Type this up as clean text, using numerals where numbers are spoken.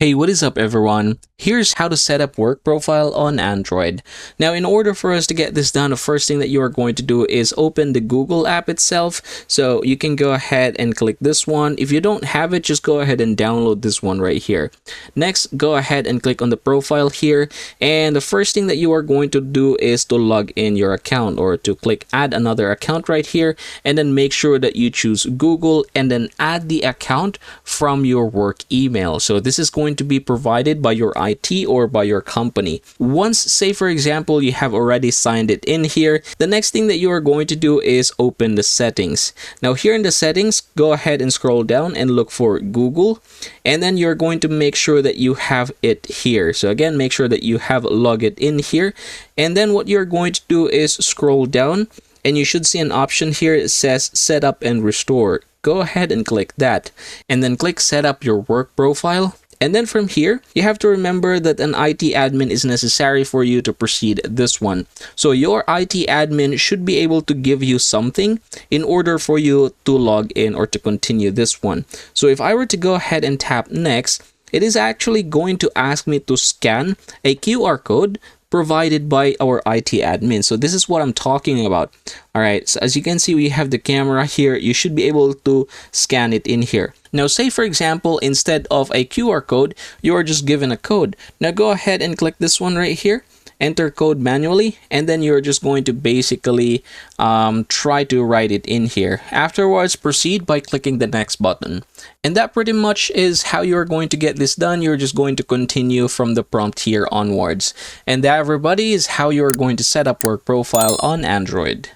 Hey, what is up everyone? Here's how to set up work profile on Android. Now, in order for us to get this done, the first thing that you are going to do is open the Google app itself. So you can go ahead and click this one. If you don't have it, just go ahead and download this one right here. Next, go ahead and click on the profile here. And the first thing that you are going to do is to log in your account, or to click add another account right here. And then make sure that you choose Google and then add the account from your work email. So this is going to be provided by your IT or by your company. Once, say for example, you have already signed it in here, the next thing that you are going to do is open the settings. Now here in the settings, go ahead and scroll down and look for Google, and then you're going to make sure that you have it here. So again, make sure that you have logged it in here, and then what you're going to do is scroll down and you should see an option here. It says set up and restore. Go ahead and click that, and then click set up your work profile. And then from here, you have to remember that an IT admin is necessary for you to proceed this one. So your IT admin should be able to give you something in order for you to log in or to continue this one. So if I were to go ahead and tap next, it is actually going to ask me to scan a QR code provided by our IT admin. So this is what I'm talking about. All right, so as you can see, we have the camera here. You should be able to scan it in here. Now, say for example, instead of a QR code, you are just given a code. Now go ahead and click this one right here. Enter code manually, and then you're just going to basically try to write it in here. Afterwards, proceed by clicking the next button. And that pretty much is how you're going to get this done. You're just going to continue from the prompt here onwards. And that, everybody, is how you're going to set up work profile on Android.